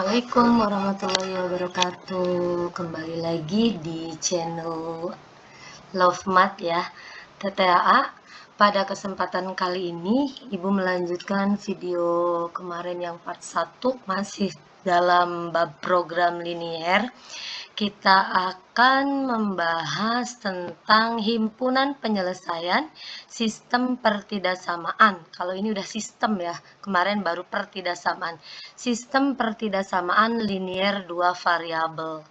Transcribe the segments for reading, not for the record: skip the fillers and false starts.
Assalamualaikum warahmatullahi wabarakatuh. Kembali lagi di channel Love Math ya, TTAA. Pada kesempatan kali ini Ibu melanjutkan video kemarin yang part 1 masih dalam bab program linier. Kita akan membahas tentang himpunan penyelesaian sistem pertidaksamaan. Kalau ini udah sistem ya, kemarin baru pertidaksamaan. Sistem pertidaksamaan linier dua variabel.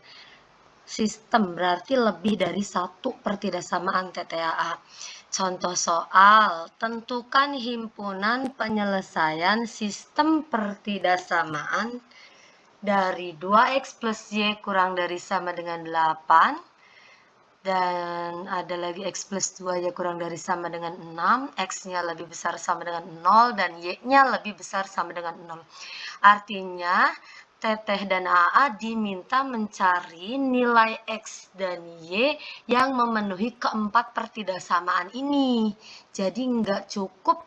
Sistem berarti lebih dari satu pertidaksamaan TTAA. Contoh soal, tentukan himpunan penyelesaian sistem pertidaksamaan dari 2x plus y kurang dari sama dengan 8, dan ada lagi x plus 2 y kurang dari sama dengan 6, x-nya lebih besar sama dengan 0, dan y-nya lebih besar sama dengan 0. Artinya, Teteh dan AA diminta mencari nilai x dan y yang memenuhi keempat pertidaksamaan ini. Jadi nggak cukup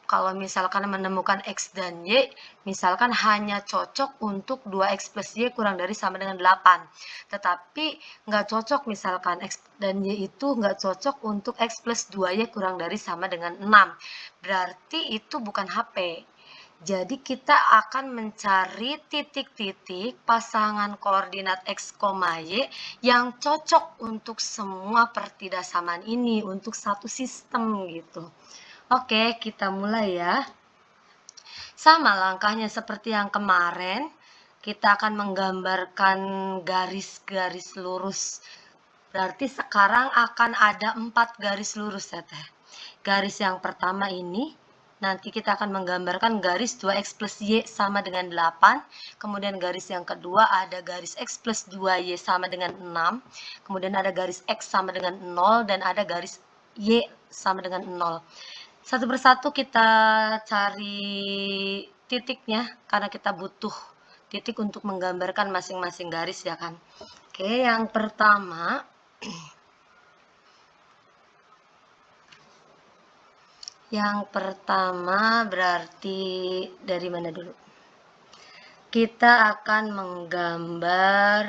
kalau misalkan menemukan x dan y, misalkan hanya cocok untuk 2x plus y kurang dari sama dengan 8. Tetapi nggak cocok misalkan x dan y itu nggak cocok untuk x plus 2y kurang dari sama dengan 6. Berarti itu bukan HP. Jadi kita akan mencari titik-titik pasangan koordinat x, y yang cocok untuk semua pertidaksamaan ini, untuk satu sistem gitu. Oke, kita mulai ya. Sama langkahnya seperti yang kemarin, kita akan menggambarkan garis-garis lurus. Berarti sekarang akan ada 4 garis lurus ya Teh. Garis yang pertama ini, nanti kita akan menggambarkan garis 2x plus y sama dengan 8. Kemudian garis yang kedua ada garis x plus 2y sama dengan 6. Kemudian ada garis x sama dengan 0 dan ada garis y sama dengan 0. Satu persatu kita cari titiknya karena kita butuh titik untuk menggambarkan masing-masing garis ya kan. Oke, yang pertama berarti dari mana dulu? Kita akan menggambar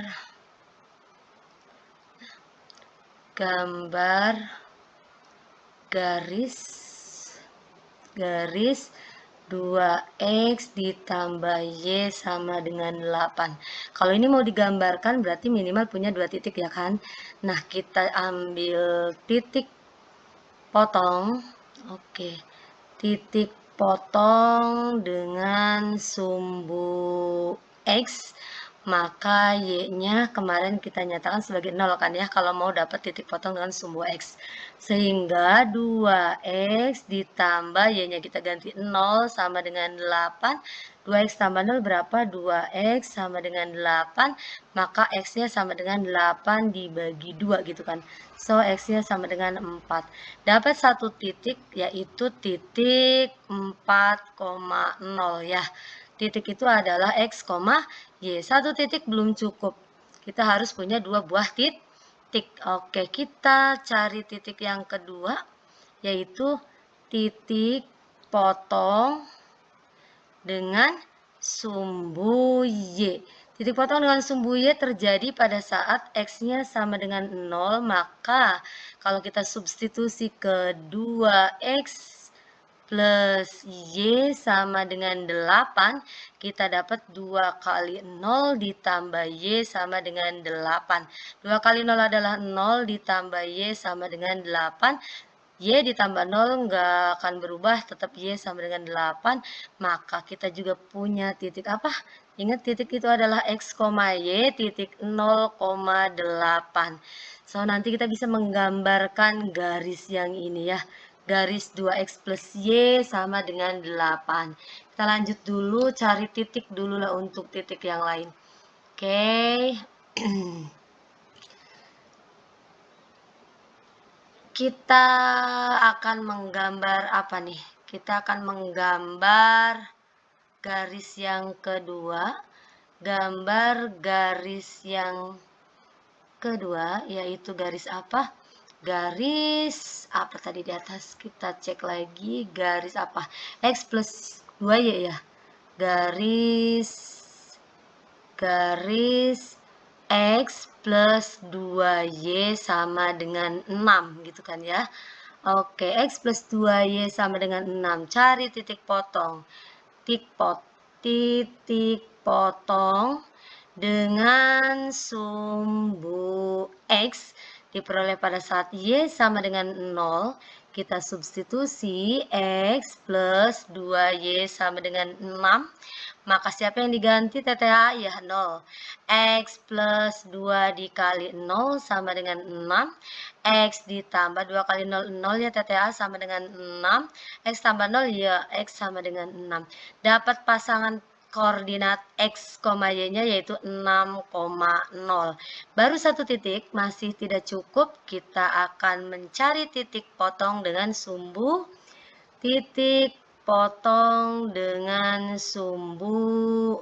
garis 2x ditambah y sama dengan 8. Kalau ini mau digambarkan berarti minimal punya 2 titik ya kan. Nah, kita ambil titik potong. Oke. Titik potong dengan sumbu x, maka y-nya kemarin kita nyatakan sebagai 0 kan ya, kalau mau dapat titik potong dengan sumbu x. Sehingga 2x ditambah y-nya kita ganti 0 sama dengan 8. 2x tambah 0 berapa? 2x sama dengan 8, maka x-nya sama dengan 8 dibagi 2 gitu kan. So, x-nya sama dengan 4. Dapat satu titik, yaitu titik 4,0 ya. Titik itu adalah x, y. Satu titik belum cukup. Kita harus punya 2 buah titik. Oke, kita cari titik yang kedua, yaitu titik potong dengan sumbu y. Titik potong dengan sumbu y terjadi pada saat x-nya sama dengan 0, maka kalau kita substitusi ke 2x plus y sama dengan 8, kita dapat 2 kali 0 ditambah y sama dengan 8. 2 kali 0 adalah 0 ditambah y sama dengan 8. Y ditambah 0 nggak akan berubah, tetap Y sama dengan 8, maka kita juga punya titik apa? Ingat titik itu adalah X, Y, titik 0,8. So, nanti kita bisa menggambarkan garis yang ini ya. Garis 2X plus Y sama dengan 8. Kita lanjut dulu, cari titik dulu lah untuk titik yang lain. Oke. Kita akan menggambar apa nih? Kita akan menggambar garis yang kedua. Gambar garis yang kedua, yaitu garis apa? Garis apa tadi di atas? Kita cek lagi. Garis apa? X plus 2Y ya. Garis garis X plus 2Y sama dengan 6 gitu kan ya. Oke, X plus 2Y sama dengan 6. Cari titik potong. Titik potong dengan sumbu X diperoleh pada saat Y sama dengan 0. Kita substitusi X plus 2Y sama dengan 6. Maka siapa yang diganti TTA? Ya 0. X plus 2 dikali 0 sama dengan 6. X ditambah 2 kali 0, 0 ya TTA sama dengan 6. X tambah 0 ya X sama dengan 6. Dapat pasangan koordinat X, Y-nya yaitu 6,0. Baru satu titik, masih tidak cukup. Kita akan mencari titik potong dengan sumbu titik potong dengan sumbu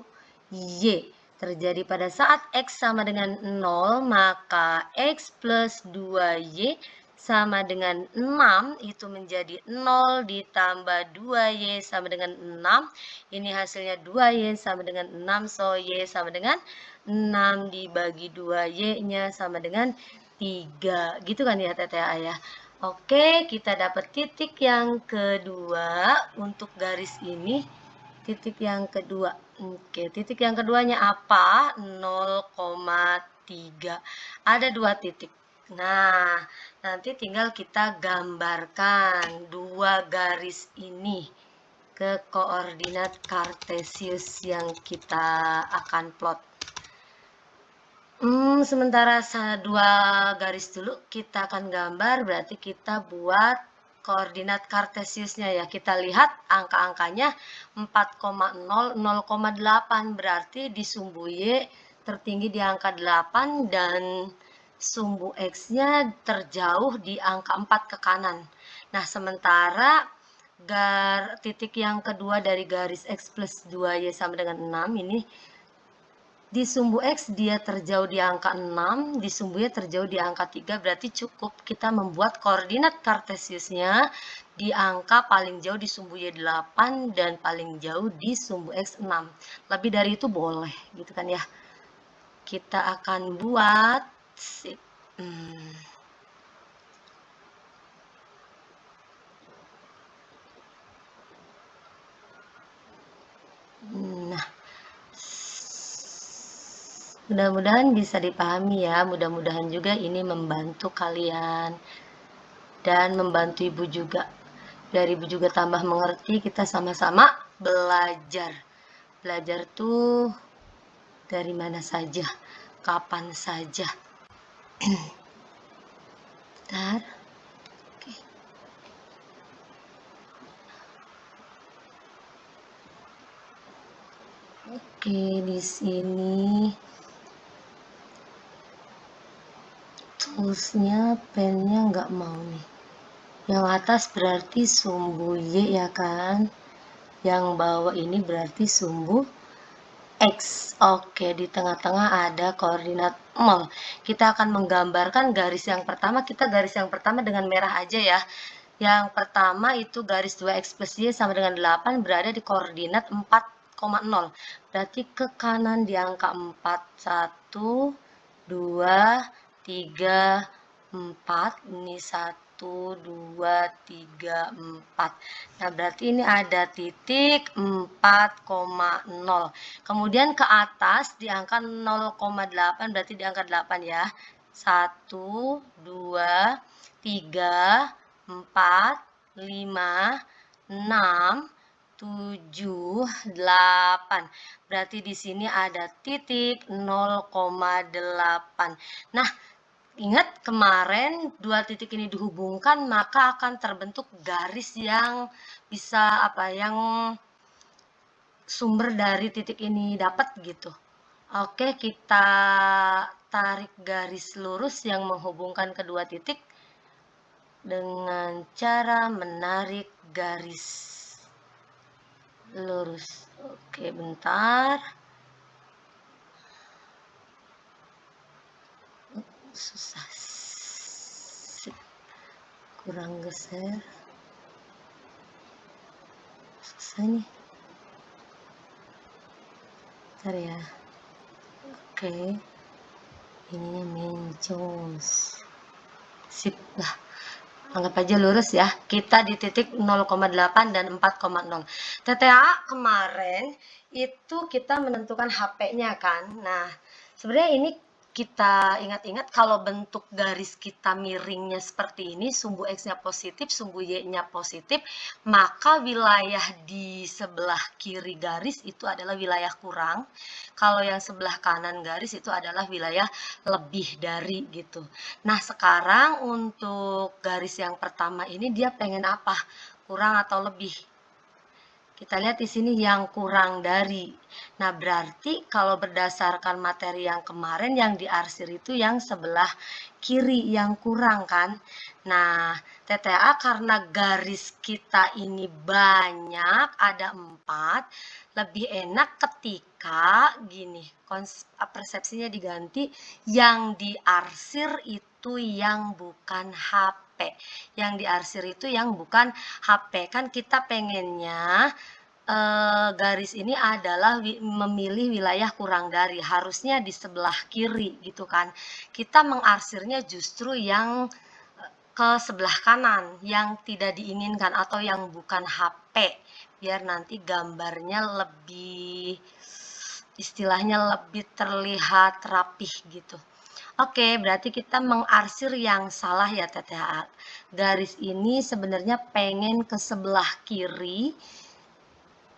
Y terjadi pada saat X sama dengan 0, maka X plus 2Y sama dengan 6, itu menjadi 0 ditambah 2Y sama dengan 6. Ini hasilnya 2Y sama dengan 6, so Y sama dengan 6 dibagi 2Y-nya sama dengan 3. Gitu kan ya TTA ya. Oke, kita dapat titik yang kedua untuk garis ini. Titik yang kedua. Oke, titik yang keduanya apa? 0,3. Ada dua titik. Nah, nanti tinggal kita gambarkan dua garis ini ke koordinat kartesius yang kita akan plot. Sementara dua garis dulu kita akan gambar, berarti kita buat koordinat kartesiusnya ya. Kita lihat angka-angkanya 4,0, 0,8, berarti di sumbu Y tertinggi di angka 8 dan sumbu X-nya terjauh di angka 4 ke kanan. Nah, sementara titik yang kedua dari garis X plus 2Y sama dengan 6 ini, di sumbu X dia terjauh di angka 6, di sumbu Y terjauh di angka 3, berarti cukup kita membuat koordinat kartesiusnya di angka paling jauh di sumbu Y 8 dan paling jauh di sumbu X 6. Lebih dari itu boleh, gitu kan ya. Kita akan buat nah, mudah-mudahan bisa dipahami ya, mudah-mudahan juga ini membantu kalian dan membantu ibu juga. Biar ibu juga tambah mengerti, kita sama-sama belajar. Belajar tuh dari mana saja, kapan saja. Bentar. Oke, di sini toolsnya, pennya nggak mau nih. Yang atas berarti sumbu Y ya kan? Yang bawah ini berarti sumbu X. Oke, di tengah-tengah ada koordinat 0. Kita akan menggambarkan garis yang pertama. Kita garis yang pertama dengan merah aja ya. Yang pertama itu garis 2X plus Y sama dengan 8 berada di koordinat 4,0. Berarti ke kanan di angka 4. 1, 2, 3, 4. Ini 1, 2, 3, 4. Nah, berarti ini ada titik 4,0. Kemudian ke atas di angka 0,8, berarti di angka 8 ya. 1, 2, 3, 4, 5, 6, 7, 8. Berarti di sini ada titik 0,8. Nah, ingat kemarin dua titik ini dihubungkan, maka akan terbentuk garis yang bisa yang sumber dari titik ini dapat gitu. Oke, kita tarik garis lurus yang menghubungkan kedua titik dengan cara menarik garis lurus. Oke, bentar. Susah. Kurang geser. Susah nih. Bentar ya. Oke, ininya mencos. Sip lah, anggap aja lurus ya. Kita di titik 0,8 dan 4,0. TTA kemarin itu kita menentukan HP-nya kan. Nah, sebenarnya ini kita ingat-ingat kalau bentuk garis kita miringnya seperti ini, sumbu X-nya positif, sumbu Y-nya positif, maka wilayah di sebelah kiri garis itu adalah wilayah kurang. Kalau yang sebelah kanan garis itu adalah wilayah lebih dari gitu. Nah, sekarang untuk garis yang pertama ini dia pengen apa? Kurang atau lebih? Kita lihat di sini yang kurang dari. Nah, berarti kalau berdasarkan materi yang kemarin yang diarsir itu yang sebelah kiri yang kurang kan. Nah, TTA karena garis kita ini banyak, ada 4, lebih enak ketika gini, persepsinya diganti, yang diarsir itu yang bukan HP. Yang diarsir itu yang bukan HP. Kan kita pengennya garis ini adalah memilih wilayah kurang dari, harusnya di sebelah kiri gitu kan. Kita mengarsirnya justru yang ke sebelah kanan, yang tidak diinginkan atau yang bukan HP, biar nanti gambarnya lebih, istilahnya lebih terlihat rapih gitu. Oke, berarti kita mengarsir yang salah ya TTA. Garis ini sebenarnya pengen ke sebelah kiri,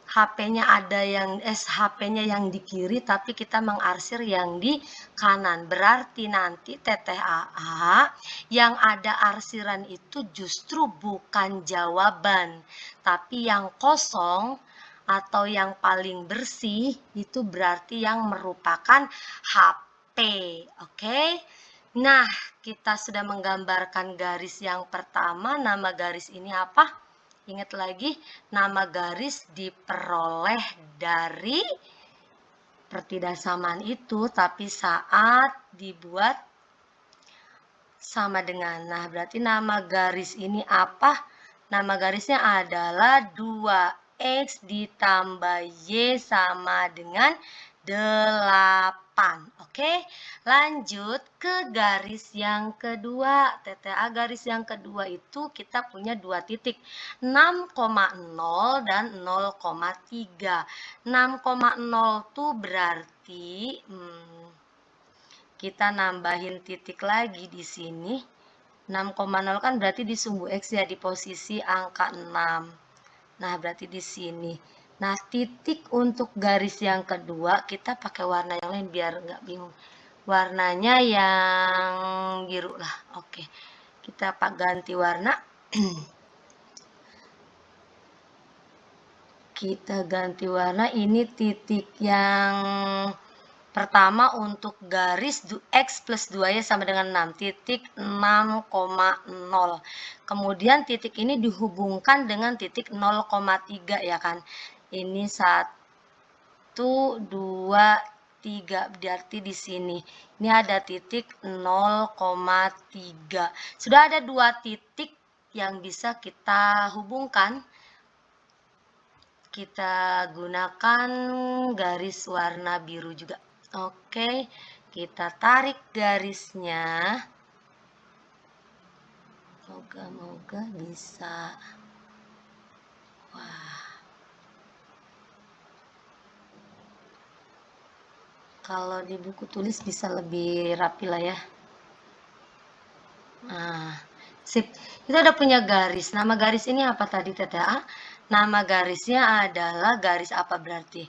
HP-nya ada yang HP-nya yang di kiri, tapi kita mengarsir yang di kanan. Berarti nanti TTAA yang ada arsiran itu justru bukan jawaban, tapi yang kosong atau yang paling bersih itu berarti yang merupakan HP. Oke? Nah, kita sudah menggambarkan garis yang pertama. Nama garis ini apa? Ingat lagi, nama garis diperoleh dari pertidaksamaan itu, tapi saat dibuat sama dengan. Nah, berarti nama garis ini apa? Nama garisnya adalah 2X ditambah Y sama dengan 8. Oke, lanjut ke garis yang kedua. TTA garis yang kedua itu kita punya dua titik, 6,0 dan 0,3. 6,0 itu berarti kita nambahin titik lagi di sini. 6,0 kan berarti di sumbu X ya, di posisi angka 6. Nah, berarti di sini. Nah, titik untuk garis yang kedua kita pakai warna yang lain biar nggak bingung. Warnanya yang biru lah. Oke. Kita ganti warna. Kita ganti warna. Ini titik yang pertama untuk garis X plus 2Y sama dengan 6. Titik 6,0. Kemudian titik ini dihubungkan dengan titik 0,3 ya kan. Ini 1, 2, 3. Berarti di sini. Ini ada titik 0,3. Sudah ada dua titik yang bisa kita hubungkan. Kita gunakan garis warna biru juga. Oke, kita tarik garisnya. Moga-moga bisa. Wah. Kalau di buku tulis bisa lebih rapi lah ya. Nah, sip. Kita udah punya garis. Nama garis ini apa tadi TTA? Nama garisnya adalah garis apa berarti?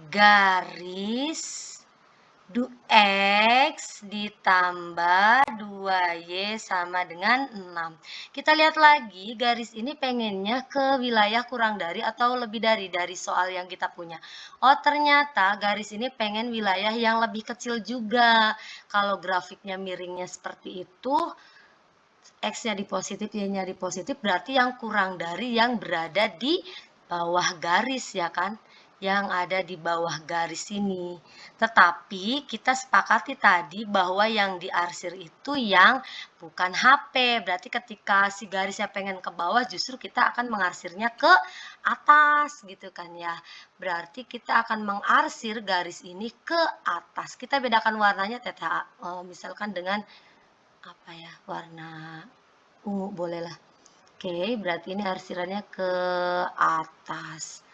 Garis X ditambah 2Y sama dengan 6. Kita lihat lagi, garis ini pengennya ke wilayah kurang dari atau lebih dari soal yang kita punya. Oh, ternyata garis ini pengen wilayah yang lebih kecil juga. Kalau grafiknya miringnya seperti itu, X-nya di positif, Y-nya di positif, berarti yang kurang dari yang berada di bawah garis ya kan. yang ada di bawah garis ini. Tetapi kita sepakati tadi bahwa yang diarsir itu yang bukan HP. Berarti ketika si garisnya pengen ke bawah, justru kita akan mengarsirnya ke atas gitu kan ya. Berarti kita akan mengarsir garis ini ke atas. Kita bedakan warnanya TTA. Misalkan dengan apa ya, warna ungu bolehlah. Oke, berarti ini arsirannya ke atas.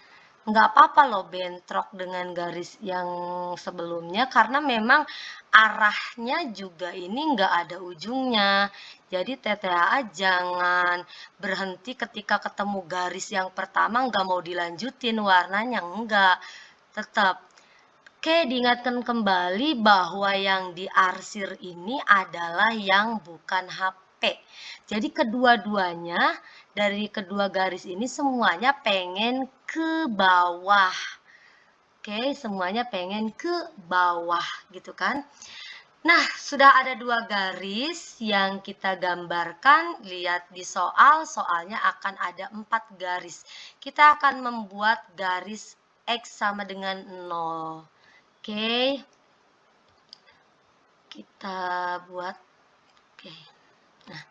Nggak apa-apa loh bentrok dengan garis yang sebelumnya, karena memang arahnya juga ini nggak ada ujungnya. Jadi TTAA jangan berhenti ketika ketemu garis yang pertama nggak mau dilanjutin warnanya, enggak. Tetap. Oke, diingatkan kembali bahwa yang diarsir ini adalah yang bukan HP. Jadi kedua-duanya dari kedua garis ini semuanya pengen ke bawah. Oke, semuanya pengen ke bawah gitu kan. Nah, sudah ada dua garis yang kita gambarkan. Lihat di soal, soalnya akan ada 4 garis. Kita akan membuat garis X sama dengan 0. Oke, kita buat. Oke, nah,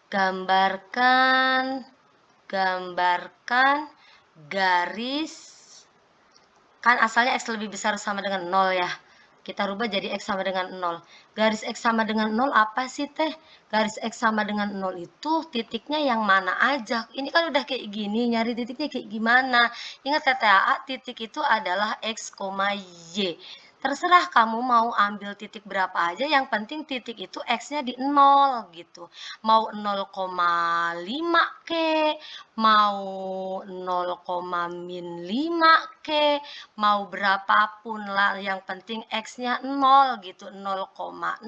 gambarkan garis, kan asalnya X lebih besar sama dengan 0 ya. Kita rubah jadi X sama dengan 0. Garis X sama dengan 0 apa sih teh? Garis X sama dengan 0 itu titiknya yang mana aja? Ini kan udah kayak gini, nyari titiknya kayak gimana? Ingat TTAA, titik itu adalah X, Y. Terserah kamu mau ambil titik berapa aja, yang penting titik itu X-nya di 0 gitu. Mau 0,5 ke, mau 0,-5 ke, mau berapapun lah, yang penting X-nya 0 gitu, 0,0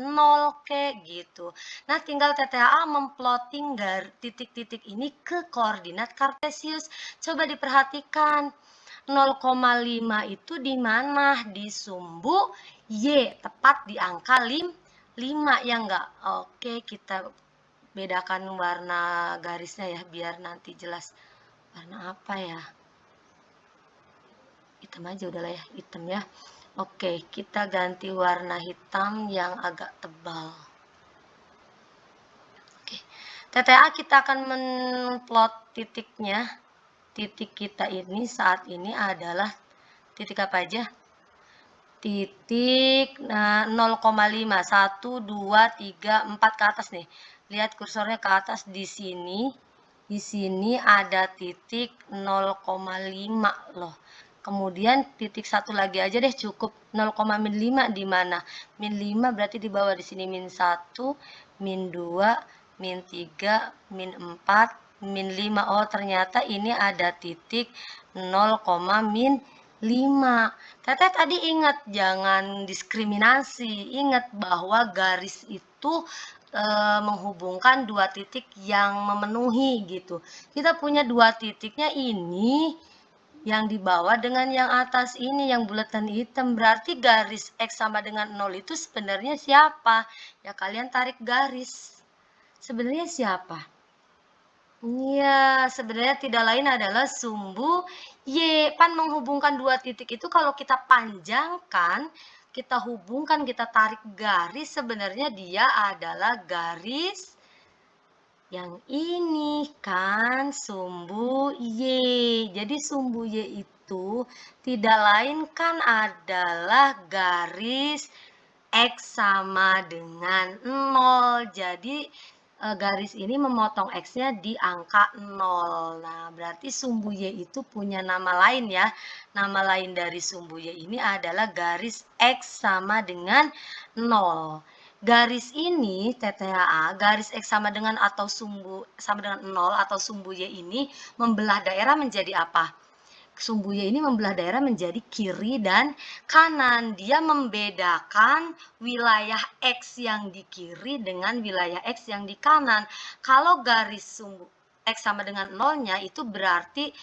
ke gitu. Nah, tinggal TTAA memplotting titik-titik ini ke koordinat kartesius. Coba diperhatikan. 0,5 itu di mana? Di sumbu Y, tepat di angka 5 ya enggak? Oke, kita bedakan warna garisnya ya biar nanti jelas. Warna apa ya? Hitam aja udahlah ya, hitam ya. Oke, kita ganti warna hitam yang agak tebal. Oke. TTA kita akan menplot titiknya. Titik kita ini saat ini adalah titik apa aja? Titik 0,5, 1, 2, 3, 4 ke atas nih. Lihat kursornya ke atas di sini. Di sini ada titik 0,5 loh. Kemudian titik satu lagi aja deh cukup 0,-5 di mana? Min 5 berarti di bawah di sini min 1, min 2, min 3, min 4, min 5. Oh, ternyata ini ada titik 0,-5. Teteh tadi ingat jangan diskriminasi. Ingat bahwa garis itu menghubungkan dua titik yang memenuhi gitu. Kita punya dua titiknya ini, yang di bawah dengan yang atas ini, yang bulatan hitam. Berarti garis X sama dengan 0 itu sebenarnya siapa? Ya kalian tarik garis. Sebenarnya siapa? Iya, sebenarnya tidak lain adalah sumbu Y. Pan menghubungkan dua titik itu kalau kita panjangkan, kita hubungkan, kita tarik garis, sebenarnya dia adalah garis yang ini kan, sumbu Y. Jadi sumbu Y itu tidak lain kan adalah garis X sama dengan 0. Jadi garis ini memotong X-nya di angka 0. Nah, berarti sumbu Y itu punya nama lain ya. Nama lain dari sumbu Y ini adalah garis X sama dengan 0. Garis ini TTHA, garis X sama dengan atau sumbu sama dengan 0 atau sumbu Y ini membelah daerah menjadi apa? Sumbu Y ini membelah daerah menjadi kiri dan kanan. Dia membedakan wilayah X yang di kiri dengan wilayah X yang di kanan. Kalau garis sumbu X sama dengan 0-nya itu berarti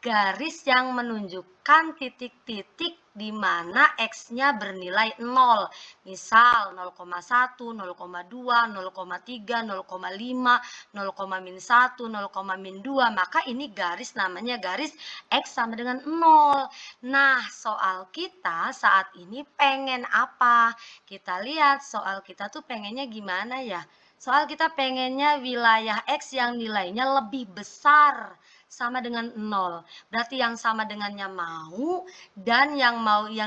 garis yang menunjukkan titik-titik di mana X-nya bernilai 0. Misal 0,1, 0,2, 0,3, 0,5, 0,-1, 0,-2. Maka ini garis namanya garis X sama dengan 0. Nah, soal kita saat ini pengen apa? Kita lihat soal kita tuh pengennya gimana ya? Soal kita pengennya wilayah X yang nilainya lebih besar sama dengan 0. Berarti yang sama dengannya mau, dan yang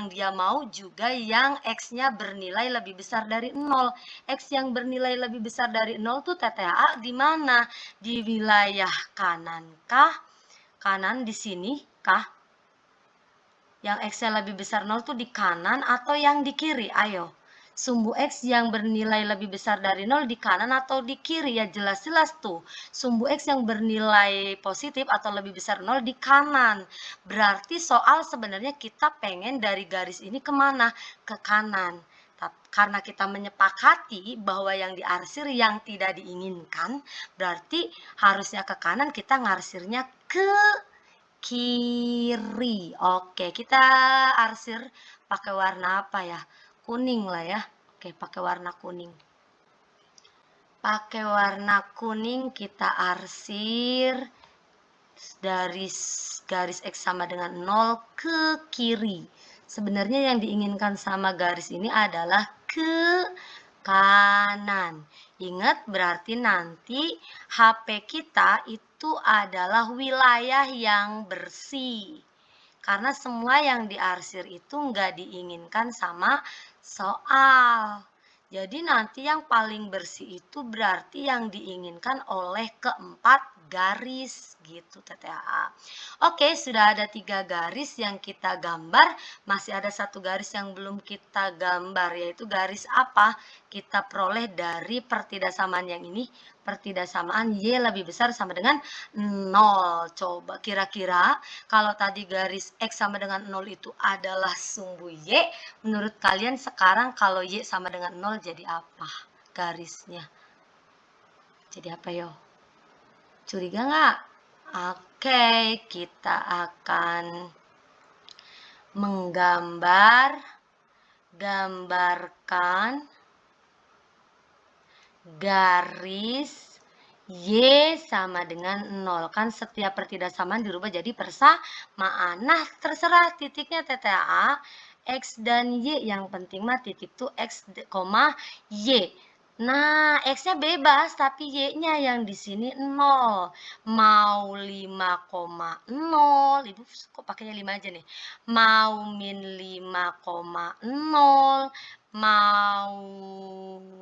dia mau juga yang X-nya bernilai lebih besar dari 0. X yang bernilai lebih besar dari 0 tuh TTAA di mana? Di wilayah kanan kah? Kanan di sini kah? Yang X-nya lebih besar 0 tuh di kanan atau yang di kiri? Ayo. Sumbu X yang bernilai lebih besar dari 0 di kanan atau di kiri? Ya jelas-jelas tuh. Sumbu X yang bernilai positif atau lebih besar 0 di kanan. Berarti soal sebenarnya kita pengen dari garis ini kemana? Ke kanan. Karena kita menyepakati bahwa yang diarsir yang tidak diinginkan, berarti harusnya ke kanan, kita ngarsirnya ke kiri. Oke, kita arsir pakai warna apa ya? Kuning lah ya. Oke, pakai warna kuning. Pakai warna kuning kita arsir dari garis X sama dengan 0 ke kiri. Sebenarnya yang diinginkan sama garis ini adalah ke kanan. Ingat, berarti nanti HP kita itu adalah wilayah yang bersih. Karena semua yang diarsir itu nggak diinginkan sama soal. Jadi nanti yang paling bersih itu berarti yang diinginkan oleh keempat garis gitu TTAA. Oke, sudah ada 3 garis yang kita gambar. Masih ada 1 garis yang belum kita gambar, yaitu garis apa? Kita peroleh dari pertidaksamaan yang ini. Pertidaksamaan Y lebih besar sama dengan 0. Coba kira-kira kalau tadi garis X sama dengan 0 itu adalah sumbu Y, menurut kalian sekarang kalau Y sama dengan 0 jadi apa garisnya? Jadi apa yo? Curiga nggak? Oke, kita akan gambarkan garis Y sama dengan 0. Kan setiap pertidaksamaan dirubah jadi persamaan. Nah, terserah titiknya TTAA, X dan Y. Yang penting mah titik tuh X, Y. Nah, X-nya bebas, tapi Y-nya yang di sini 0. Mau 5,0, Ibu kok pakainya 5 aja nih. Mau min 5,0, mau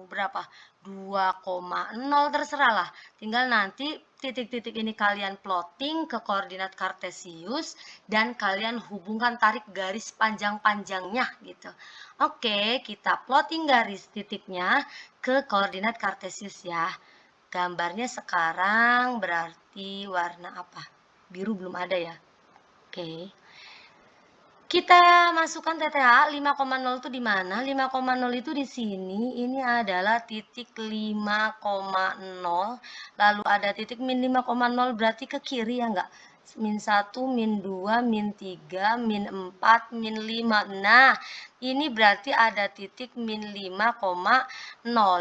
berapa? 2,0, terserah lah. Tinggal nanti titik-titik ini kalian plotting ke koordinat kartesius dan kalian hubungkan, tarik garis panjang-panjangnya gitu. Oke, kita plotting garis titiknya ke koordinat kartesius ya. Gambarnya sekarang berarti warna apa? Biru belum ada ya. Oke. Kita masukkan TTH 5,0 itu di mana? 5,0 itu di sini. Ini adalah titik 5,0. Lalu ada titik min 5,0 berarti ke kiri ya enggak? Min 1, min 2, min 3, min 4, min 5. Nah, ini berarti ada titik min 5,0.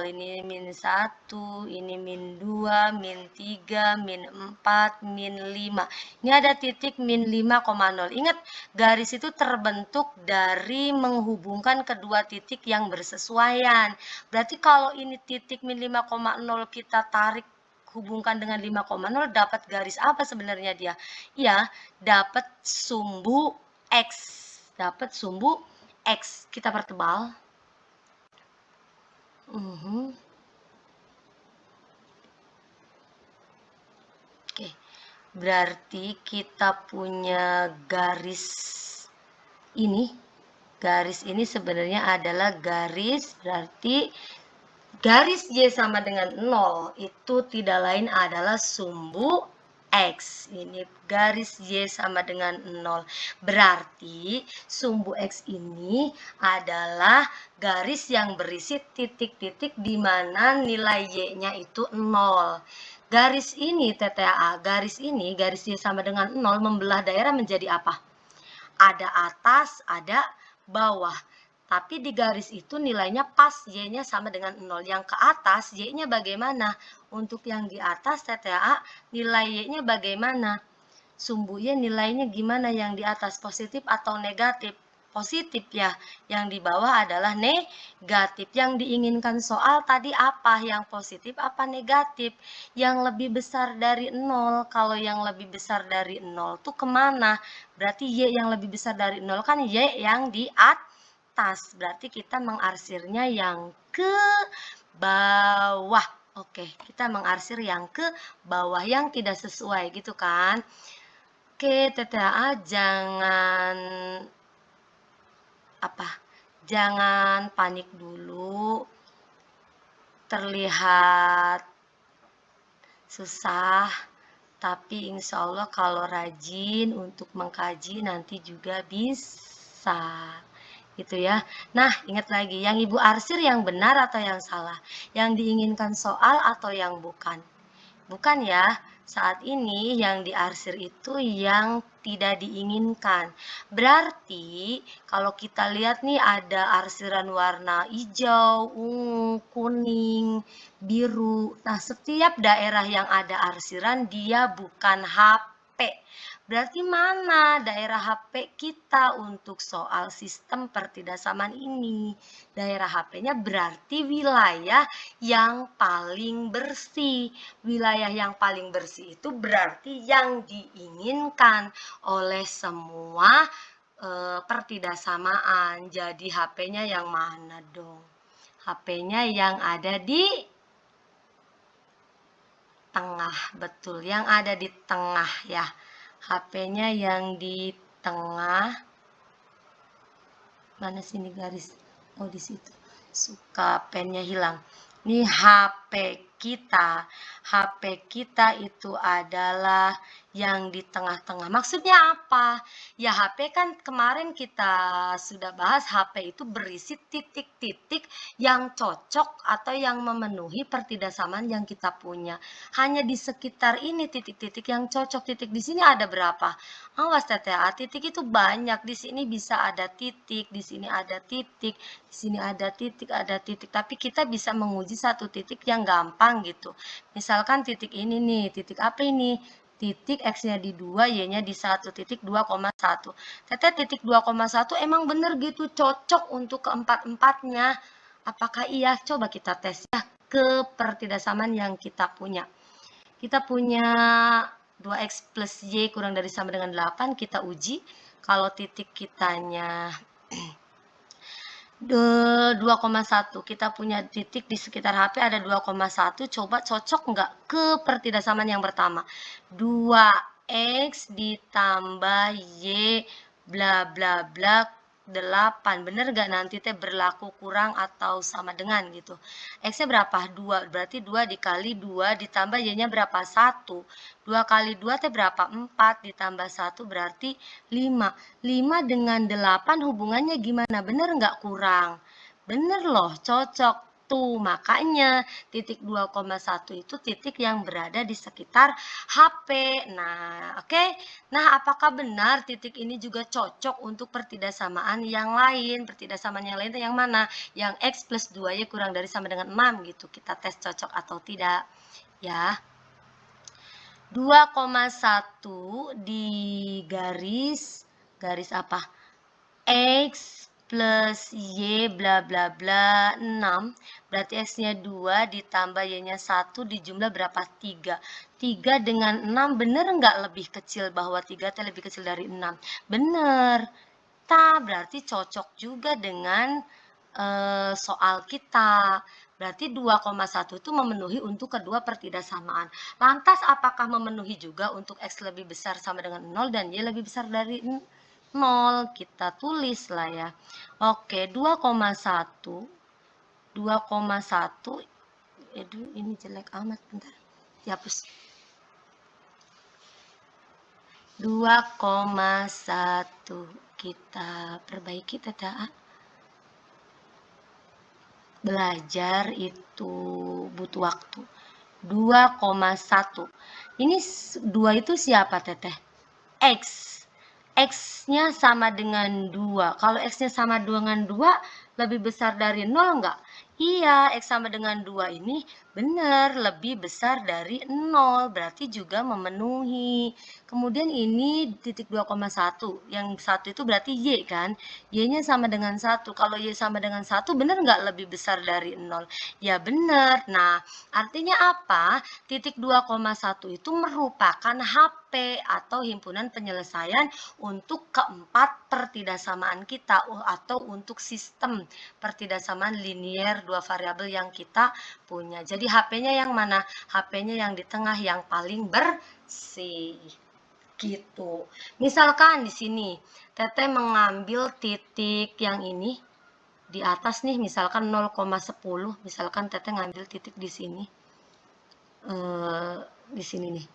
Ini min 1, ini min 2, min 3, min 4, min 5. Ini ada titik min 5,0. Ingat, garis itu terbentuk dari menghubungkan kedua titik yang bersesuaian. Berarti kalau ini titik min 5,0 kita tarik hubungkan dengan 5,0, dapat garis apa sebenarnya dia? Ya, dapat sumbu X. Dapat sumbu X. Kita pertebal. Oke. Berarti kita punya garis ini. Garis ini sebenarnya adalah garis, berarti garis Y sama dengan 0 itu tidak lain adalah sumbu X. Ini garis Y sama dengan 0. Berarti sumbu X ini adalah garis yang berisi titik-titik di mana nilai Y-nya itu 0. Garis ini TTA, garis ini, garis Y sama dengan 0 membelah daerah menjadi apa? Ada atas, ada bawah. Tapi di garis itu nilainya pas, Y-nya sama dengan 0. Yang ke atas, Y-nya bagaimana? Untuk yang di atas TTA, nilai Y-nya bagaimana? Sumbu Y nilainya gimana yang di atas? Positif atau negatif? Positif ya, yang di bawah adalah negatif. Yang diinginkan soal tadi apa? Yang positif apa negatif? Yang lebih besar dari 0. Kalau yang lebih besar dari 0 tuh kemana? Berarti Y yang lebih besar dari 0 kan Y yang di atas. Berarti kita mengarsirnya yang ke bawah. Oke, kita mengarsir yang ke bawah, yang tidak sesuai gitu kan. Oke, TTA jangan panik dulu. Terlihat susah, tapi insya Allah kalau rajin untuk mengkaji nanti juga bisa. Gitu ya. Nah, ingat lagi, yang Ibu arsir yang benar atau yang salah? Yang diinginkan soal atau yang bukan? Bukan ya, saat ini yang diarsir itu yang tidak diinginkan. Berarti kalau kita lihat nih ada arsiran warna hijau, ungu, kuning, biru. Nah, setiap daerah yang ada arsiran dia bukan HP. Berarti mana daerah HP kita untuk soal sistem pertidasaman ini? Daerah HP-nya berarti wilayah yang paling bersih. Wilayah yang paling bersih itu berarti yang diinginkan oleh semua pertidasamaan. Jadi HP-nya yang mana dong? HP-nya yang ada di tengah, betul. Yang ada di tengah ya. HP-nya yang di tengah. Mana sini garis? Oh, di situ. Suka pennya hilang. Ini HP kita. HP kita itu adalah yang di tengah-tengah. Maksudnya apa? Ya HP kan kemarin kita sudah bahas, HP itu berisi titik-titik yang cocok atau yang memenuhi pertidasaman yang kita punya. Hanya di sekitar ini titik-titik yang cocok. Titik di sini ada berapa? Awas TTA, titik itu banyak. Di sini bisa ada titik, di sini ada titik, di sini ada titik, ada titik. Tapi kita bisa menguji satu titik yang gampang gitu. Misalkan titik ini nih, titik apa ini? Titik X-nya di 2, Y-nya di 1, titik 2,1. Teteh titik 2,1 emang bener gitu cocok untuk keempat-empatnya. Apakah iya? Coba kita tes ya ke pertidasaman yang kita punya. Kita punya 2X plus Y kurang dari sama dengan 8, kita uji. Kalau titik kitanya 2,1, kita punya titik di sekitar HP ada 2,1, coba cocok nggak ke pertidasaman yang pertama? 2X ditambah Y bla bla bla 8, bener nggak nanti teh berlaku kurang atau sama dengan gitu? X-nya berapa? 2, berarti 2 dikali 2 ditambah Y-nya berapa? 1. 2 kali 2 teh berapa? 4 ditambah 1 berarti 5. 5 dengan 8 hubungannya gimana? Bener nggak kurang? Bener loh, cocok. Tuh, makanya titik 2,1 itu titik yang berada di sekitar HP. Nah, oke. Nah, apakah benar titik ini juga cocok untuk pertidasamaan yang lain? Pertidasamaan yang lain itu yang mana? Yang X plus 2Y kurang dari sama dengan 6 gitu. Kita tes cocok atau tidak. Ya. 2,1 di garis apa? X plus Y bla bla bla 6, berarti X-nya 2 ditambah Y-nya 1 dijumlah berapa? 3. 3 dengan 6 bener nggak lebih kecil, bahwa 3 teh lebih kecil dari 6? Bener. Berarti cocok juga dengan soal kita. Berarti 2,1 itu memenuhi untuk kedua pertidasamaan. Lantas apakah memenuhi juga untuk X lebih besar sama dengan 0 dan Y lebih besar dari 0? Kita tulis lah ya. Oke, 2,1. 2,1. Aduh, ini jelek amat, bentar. Dihapus. 2,1. Kita perbaiki TTA. Belajar itu butuh waktu. 2,1. Ini 2 itu siapa, Teteh? X. X-nya sama dengan 2. Kalau X-nya sama dengan 2, lebih besar dari 0 enggak? Iya, X sama dengan 2 ini benar, lebih besar dari 0. Berarti juga memenuhi. Kemudian ini titik 2,1. Yang 1 itu berarti Y kan? Y-nya sama dengan 1. Kalau Y sama dengan 1, benar enggak lebih besar dari 0? Ya benar. Nah, artinya apa? Titik 2,1 itu merupakan HP atau himpunan penyelesaian untuk keempat pertidaksamaan kita atau untuk sistem pertidaksamaan linier dua variabel yang kita punya. Jadi HP-nya yang mana? HP-nya yang di tengah yang paling bersih. Gitu. Misalkan di sini Teteh mengambil titik yang ini di atas nih, misalkan 0,10, misalkan Teteh ngambil titik di sini. Di sini nih.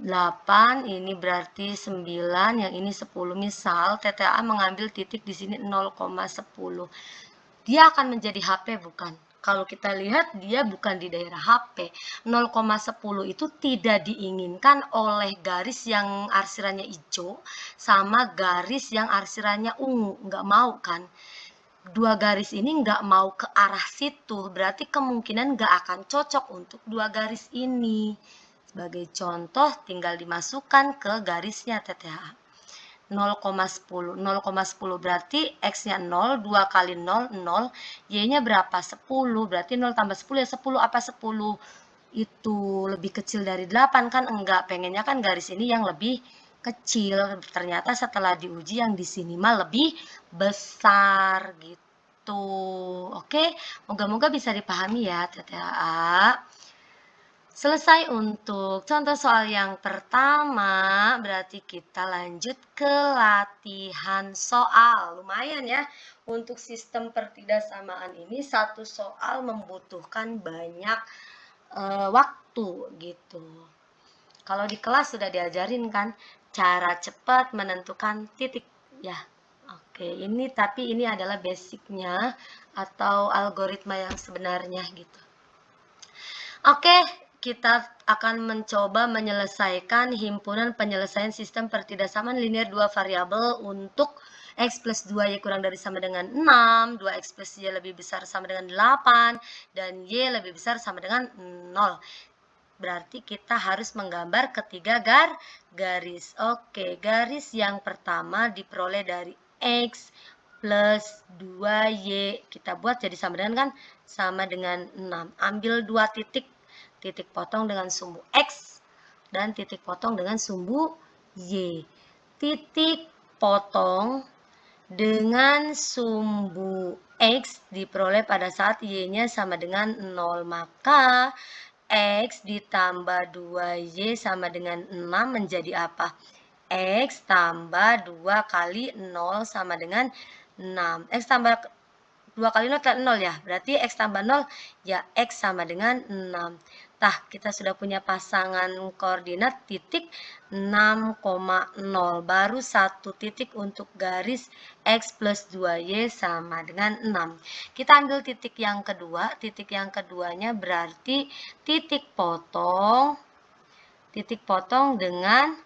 8, ini berarti 9, yang ini 10. Misal TTA mengambil titik di sini 0,10. Dia akan menjadi HP bukan? Kalau kita lihat dia bukan di daerah HP. 0,10 itu tidak diinginkan oleh garis yang arsirannya hijau sama garis yang arsirannya ungu. Nggak mau kan? Dua garis ini nggak mau ke arah situ, berarti kemungkinan nggak akan cocok untuk dua garis ini. Sebagai contoh, tinggal dimasukkan ke garisnya TTH. 0,10. 0,10 berarti X-nya 0, 2 kali 0, 0. Y-nya berapa? 10. Berarti 0 tambah 10 ya 10. Apa 10? Itu lebih kecil dari 8 kan? Enggak, pengennya kan garis ini yang lebih kecil. Ternyata setelah diuji yang di sini mah lebih besar gitu. Oke, moga-moga bisa dipahami ya TTA. Selesai untuk contoh soal yang pertama, berarti kita lanjut ke latihan soal. Lumayan ya, untuk sistem pertidaksamaan ini satu soal membutuhkan banyak waktu gitu. Kalau di kelas sudah diajarin kan cara cepat menentukan titik ya. Oke, tapi ini adalah basicnya atau algoritma yang sebenarnya gitu. Oke, kita akan mencoba menyelesaikan himpunan penyelesaian sistem pertidaksamaan linear dua variabel untuk X plus 2Y kurang dari sama dengan 6, 2X plus Y lebih besar sama dengan 8, dan Y lebih besar sama dengan 0. Berarti kita harus menggambar ketiga garis. Oke, garis yang pertama diperoleh dari X plus 2Y. Kita buat jadi sama dengan kan? Sama dengan 6. Ambil dua titik potong dengan sumbu X dan titik potong dengan sumbu Y. Titik potong dengan sumbu X diperoleh pada saat Y-nya sama dengan 0. Maka X ditambah 2Y sama dengan 6 menjadi apa? X tambah 2 kali 0 sama dengan 6. X tambah 2 kali 0 kan 0 ya. Berarti X tambah 0 ya X sama dengan 6. Tah, kita sudah punya pasangan koordinat titik 6,0. Baru satu titik untuk garis X plus 2Y sama dengan 6. Kita ambil titik yang kedua. Titik yang keduanya berarti titik potong dengan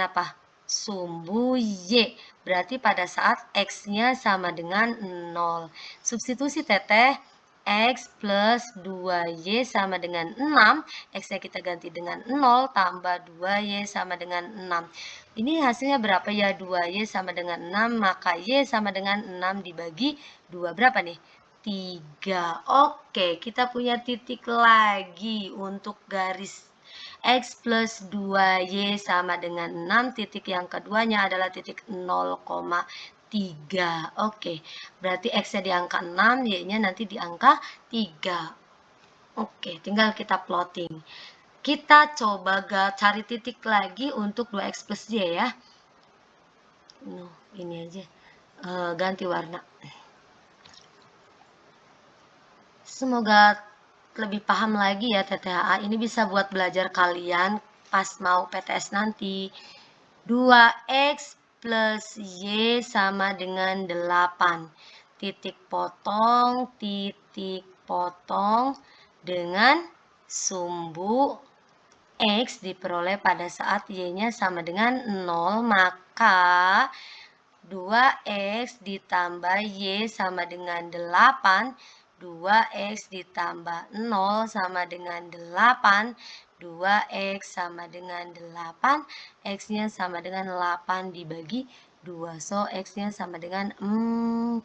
apa? Sumbu Y. Berarti pada saat X-nya sama dengan 0. Substitusi teteh. X plus 2Y sama dengan 6. X-nya kita ganti dengan 0 tambah 2Y sama dengan 6. Ini hasilnya berapa ya? 2Y sama dengan 6. Maka Y sama dengan 6 dibagi 2. Berapa nih? 3. Oke, kita punya titik lagi untuk garis X plus 2Y sama dengan 6, titik yang keduanya adalah titik 0,3. Oke, berarti X-nya di angka 6, Y-nya nanti di angka 3. Oke, tinggal kita plotting. Kita coba cari titik lagi untuk 2X plus Y ya. Ini aja, ganti warna. Semoga lebih paham lagi ya TTHA. Ini bisa buat belajar kalian pas mau PTS nanti. 2X plus Y sama dengan 8. Titik potong dengan sumbu X diperoleh pada saat Y-nya sama dengan 0, maka 2X ditambah Y sama dengan 8, 2X ditambah 0 sama dengan 8, 2X sama dengan 8, X-nya sama dengan 8 dibagi 2, so X-nya sama dengan 4.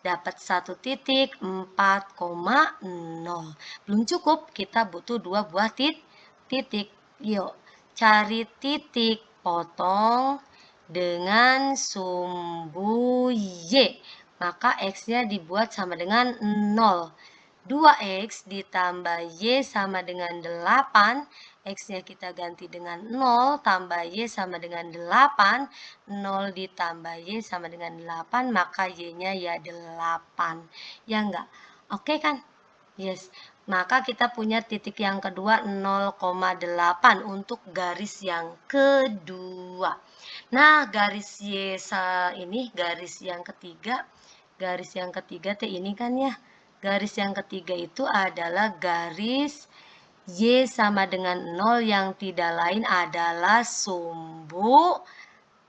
Dapat 1 titik 4,0. Belum cukup, kita butuh 2 buah titik. Yuk, cari titik, potong dengan sumbu Y. Maka X-nya dibuat sama dengan 0. 2X ditambah Y sama dengan 8. X-nya kita ganti dengan 0, tambah Y sama dengan 8. 0 ditambah Y sama dengan 8, maka Y-nya ya 8. Ya enggak? Oke kan? Yes. Maka kita punya titik yang kedua 0,8 untuk garis yang kedua. Nah, garis Y ini garis yang ketiga. Garis yang ketiga teh ini kan ya. Garis yang ketiga itu adalah garis Y sama dengan 0 yang tidak lain adalah sumbu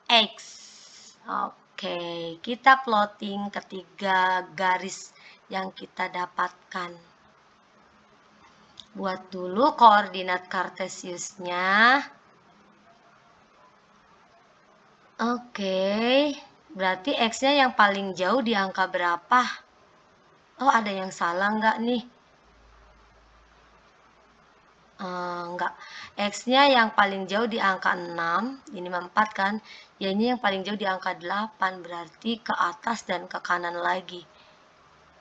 X. Oke, kita plotting ketiga garis yang kita dapatkan. Buat dulu koordinat kartesiusnya. Oke, berarti X-nya yang paling jauh di angka berapa? Oh, ada yang salah nggak nih? Enggak. X-nya yang paling jauh di angka 6, ini 4 kan? Y-nya yang paling jauh di angka 8, berarti ke atas dan ke kanan lagi.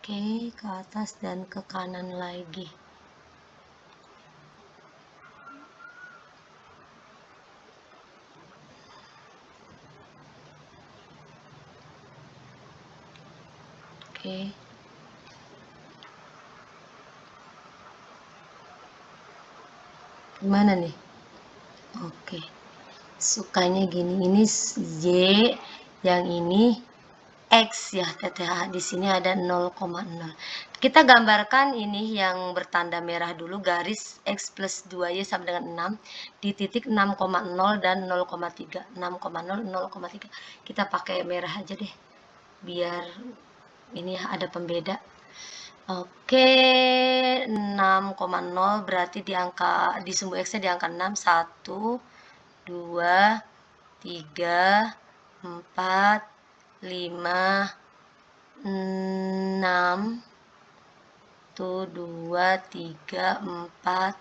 Oke, ke atas dan ke kanan lagi. Oke. Gimana nih? Oke. Sukanya gini, ini Y, yang ini X ya, TTH. Di sini ada 0,0. Kita gambarkan ini yang bertanda merah dulu, garis X plus 2Y sama dengan 6 di titik 6,0 dan 0,3. 6,0, 0,3. Kita pakai merah aja deh, biar ini ada pembeda. Oke, 6,0 berarti di sumbu X-nya di angka 6, 1, 2, 3, 4, 5, 6, tuh 2, 3, 4,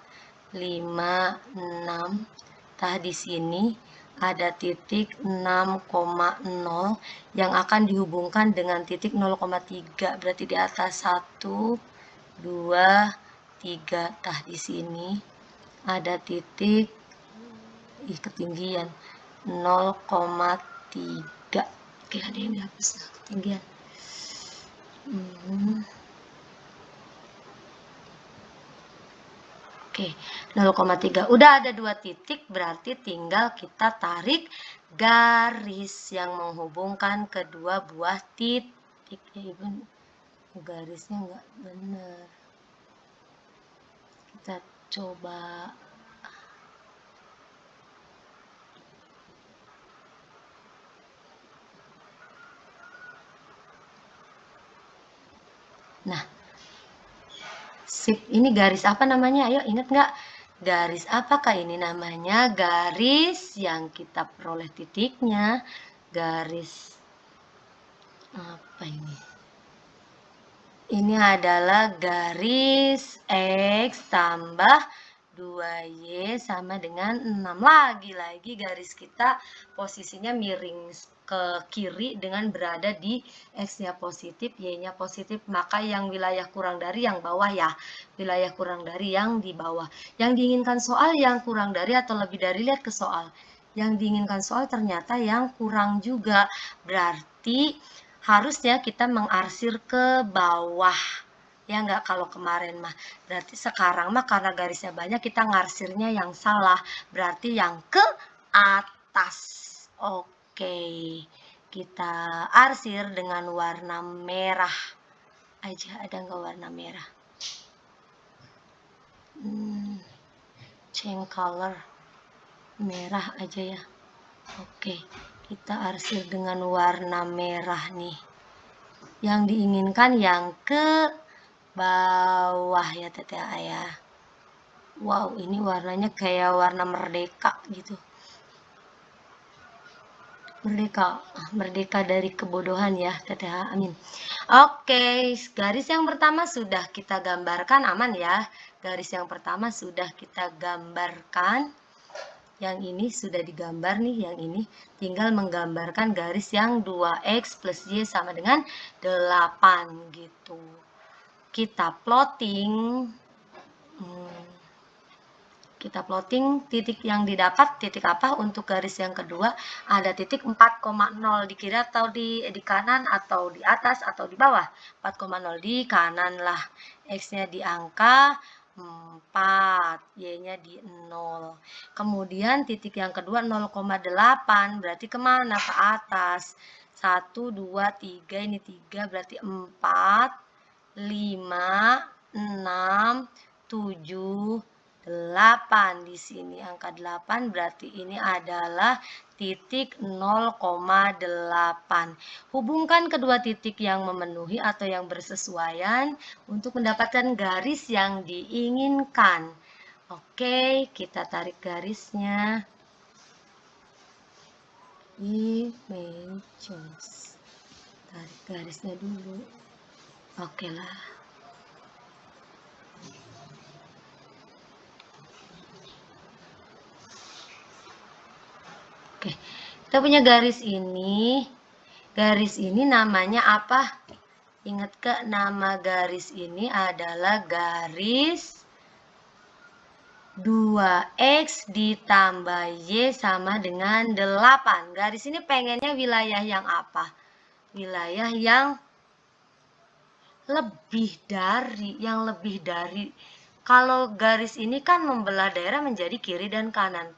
5, 6. Tah di sini ada titik 6,0 yang akan dihubungkan dengan titik 0,3. Berarti di atas 1, 2, 3. Tah di sini ada titik ketinggian 0,3. Oke, ada yang dihapus lah ketinggian. Oke, 0,3. Udah ada 2 titik, berarti tinggal kita tarik garis yang menghubungkan kedua buah titik. Garisnya nggak benar. Kita coba. Nah, sip, ini garis apa namanya? Ayo, ingat nggak? Garis apakah ini namanya? Garis yang kita peroleh titiknya. Garis apa ini? Ini adalah garis X tambah 2Y sama dengan 6. Lagi-lagi garis kita posisinya miring ke kiri dengan berada di X-nya positif, Y-nya positif. Maka yang wilayah kurang dari yang bawah ya. Wilayah kurang dari yang di bawah. Yang diinginkan soal yang kurang dari atau lebih dari, lihat ke soal. Yang diinginkan soal ternyata yang kurang juga. Berarti harusnya kita mengarsir ke bawah. Ya enggak, kalau kemarin mah. Berarti sekarang mah karena garisnya banyak, kita ngarsirnya yang salah. Berarti yang ke atas. Oke. Kita arsir dengan warna merah aja. Ada enggak warna merah? change color merah aja ya. Oke, kita arsir dengan warna merah nih. Yang diinginkan yang ke bawah ya TTA ya. Wow, ini warnanya kayak warna merdeka gitu. Merdeka dari kebodohan ya TTH, amin. Oke, garis yang pertama sudah kita gambarkan, aman ya. Garis yang pertama sudah kita gambarkan. Yang ini sudah digambar nih, yang ini tinggal menggambarkan garis yang 2x plus y sama dengan 8 gitu. Kita plotting. Kita plotting titik yang didapat, titik apa untuk garis yang kedua, ada titik 4,0 di kiri atau di kanan atau di atas atau di bawah. 4,0 di kanan lah. X-nya di angka 4, Y-nya di 0. Kemudian titik yang kedua 0,8, berarti kemana? Ke atas. 1, 2, 3, ini 3, berarti 4, 5, 6, 7, 8 di sini. Angka 8 berarti ini adalah titik 0,8. Hubungkan kedua titik yang memenuhi atau yang bersesuaian untuk mendapatkan garis yang diinginkan. Oke, kita tarik garisnya. Images. Tarik garisnya dulu. Oke lah. Oke, kita punya garis ini. Garis ini namanya apa? Ingat ke nama garis ini adalah garis 2x ditambah y sama dengan 8. Garis ini pengennya wilayah yang apa? Wilayah yang lebih dari. Kalau garis ini kan membelah daerah menjadi kiri dan kanan.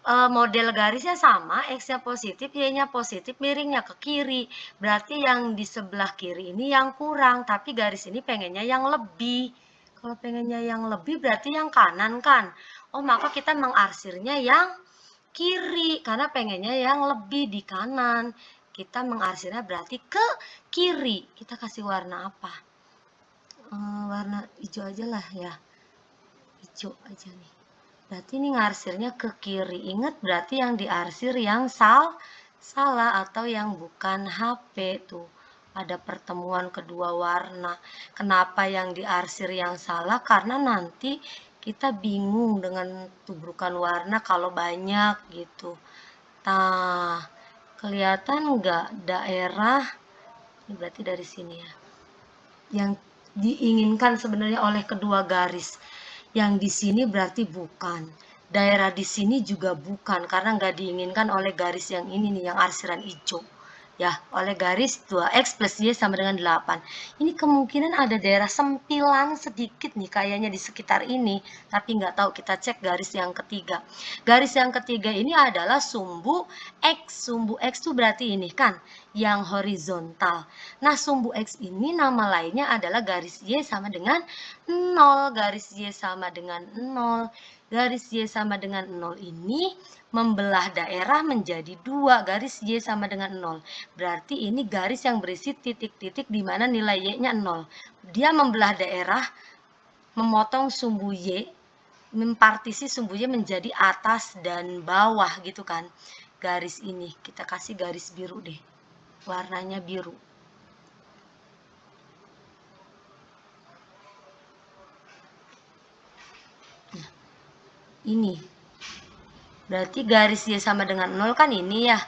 Model garisnya sama, X-nya positif, Y-nya positif, miringnya ke kiri. Berarti yang di sebelah kiri ini yang kurang, tapi garis ini pengennya yang lebih. Kalau pengennya yang lebih berarti yang kanan kan? Oh, maka kita mengarsirnya yang kiri, karena pengennya yang lebih di kanan. Kita mengarsirnya berarti ke kiri. Kita kasih warna apa? Warna hijau aja lah ya. Hijau aja nih. Berarti ini ngarsirnya ke kiri. Ingat berarti yang diarsir yang salah atau yang bukan HP tuh. Ada pertemuan kedua warna. Kenapa yang diarsir yang salah? Karena nanti kita bingung dengan tubrukan warna kalau banyak gitu. Nah, kelihatan nggak daerah? Ini berarti dari sini ya. Yang diinginkan sebenarnya oleh kedua garis. Yang di sini berarti bukan. Daerah di sini juga bukan, karena nggak diinginkan oleh garis yang ini nih, yang arsiran hijau. Ya, oleh garis 2x plus y sama dengan 8. Ini kemungkinan ada daerah sempilan sedikit nih, kayaknya di sekitar ini. Tapi nggak tahu, kita cek garis yang ketiga. Garis yang ketiga ini adalah sumbu X. Sumbu X itu berarti ini kan, yang horizontal. Nah, sumbu X ini nama lainnya adalah garis Y sama dengan 0. Garis Y sama dengan 0. Garis Y sama dengan 0 ini membelah daerah menjadi 2. Garis Y sama dengan 0. Berarti ini garis yang berisi titik-titik di mana nilai Y-nya 0. Dia membelah daerah, memotong sumbu Y, mempartisi sumbu Y menjadi atas dan bawah gitu kan. Garis ini kita kasih garis biru deh. Warnanya biru. Nah, ini berarti garis Y sama dengan 0 kan ini ya.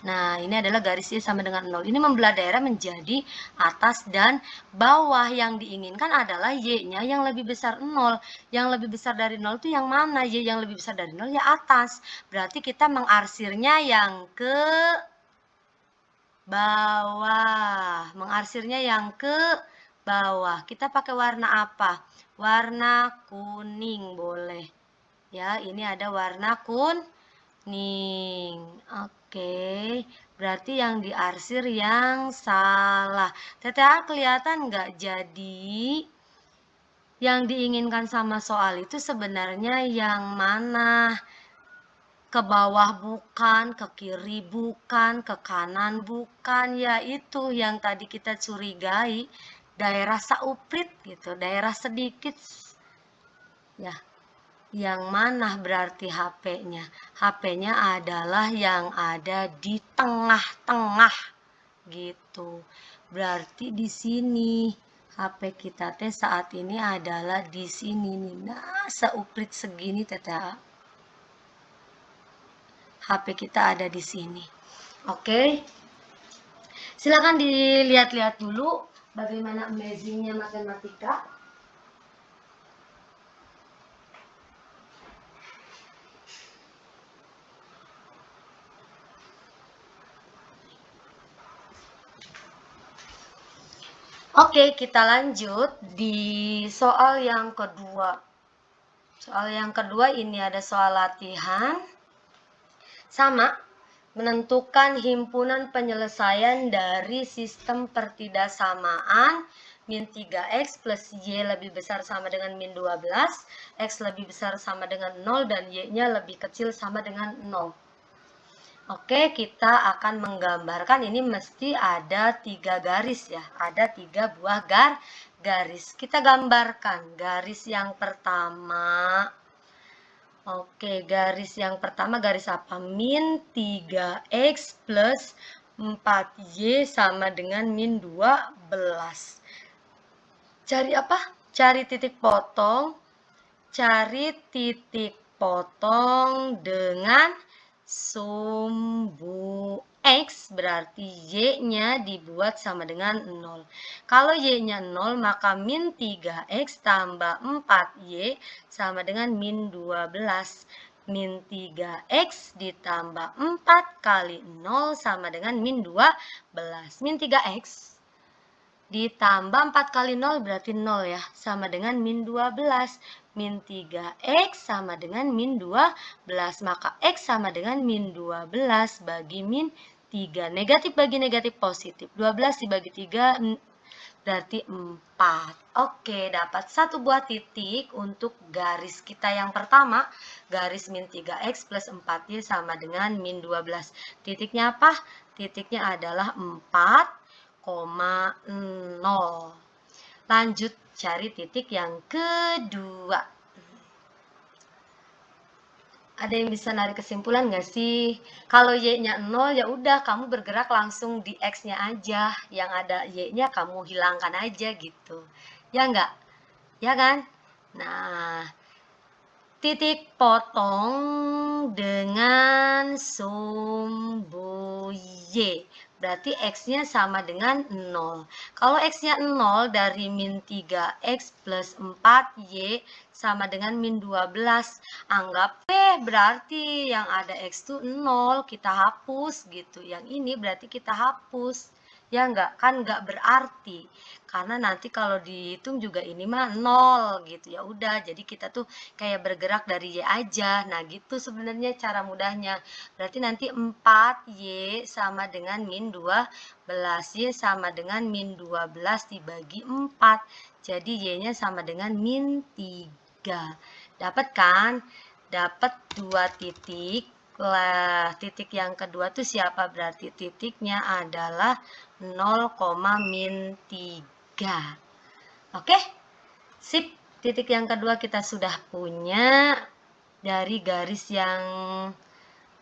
Nah, ini adalah garis Y sama dengan 0. Ini membelah daerah menjadi atas dan bawah. Yang diinginkan adalah Y-nya yang lebih besar 0. Yang lebih besar dari 0 itu yang mana? Y yang lebih besar dari 0 ya atas. Berarti kita mengarsirnya yang ke bawah. Mengarsirnya yang ke bawah. Kita pakai warna apa? Warna kuning boleh. Ya, ini ada warna kuning. Oke, berarti yang diarsir yang salah. TTA kelihatan nggak? Jadi Yang diinginkan sama soal itu sebenarnya yang mana? Ke bawah bukan, ke kiri bukan, ke kanan bukan, ya itu yang tadi kita curigai, daerah sauprit gitu, daerah sedikit. Ya, yang mana berarti HP-nya? HP-nya adalah yang ada di tengah-tengah gitu. Berarti di sini HP kita teh saat ini adalah di sini nih. Nah, sauprit segini teteh. HP kita ada di sini. Oke. Silakan dilihat-lihat dulu bagaimana amazingnya matematika. Oke, kita lanjut di soal yang kedua. Soal yang kedua ini ada soal latihan. Sama, menentukan himpunan penyelesaian dari sistem pertidaksamaan min 3x plus y lebih besar sama dengan min 12, x lebih besar sama dengan 0, dan y-nya lebih kecil sama dengan 0. Oke, kita akan menggambarkan, ini mesti ada 3 garis ya, ada 3 buah garis. Kita gambarkan garis yang pertama. Oke, garis yang pertama garis apa? Min 3x plus 4y sama dengan min 12. Cari apa? Cari titik potong. Cari titik potong dengan sumbu X, berarti Y-nya dibuat sama dengan 0. Kalau Y-nya 0, maka min 3X tambah 4Y sama dengan min 12. Min 3X ditambah 4 kali 0 sama dengan min 12. Min 3X ditambah 4 kali 0 berarti 0 ya, sama dengan min 12. Min 3x sama dengan min 12, maka x sama dengan min 12 bagi min 3. Negatif bagi negatif positif. 12 dibagi 3 berarti 4. Oke, dapat satu buah titik untuk garis kita yang pertama. Garis min 3x plus 4y sama dengan min 12. Titiknya apa? Titiknya adalah 4,0. Lanjut cari titik yang kedua. Ada yang bisa narik kesimpulan nggak sih? Kalau y-nya 0 ya udah kamu bergerak langsung di x-nya aja. Yang ada y-nya kamu hilangkan aja gitu. Ya nggak? Ya kan? Nah, titik potong dengan sumbu y. Berarti x-nya sama dengan 0. Kalau x-nya 0 dari min 3x plus 4y sama dengan min 12. Anggap berarti yang ada x itu 0, kita hapus gitu. Yang ini berarti kita hapus. Ya enggak, kan enggak berarti. Karena nanti kalau dihitung juga ini mah 0 gitu. Ya udah, jadi kita tuh kayak bergerak dari y aja. Nah, gitu sebenarnya cara mudahnya. Berarti nanti 4y sama dengan min 12. Y sama dengan min 12 dibagi 4. Jadi y-nya sama dengan min 3. Dapat kan? Dapat 2 titik. Lah, titik yang kedua tuh siapa? Berarti titiknya adalah 0, min 3. Oke? Sip. Titik yang kedua kita sudah punya dari garis yang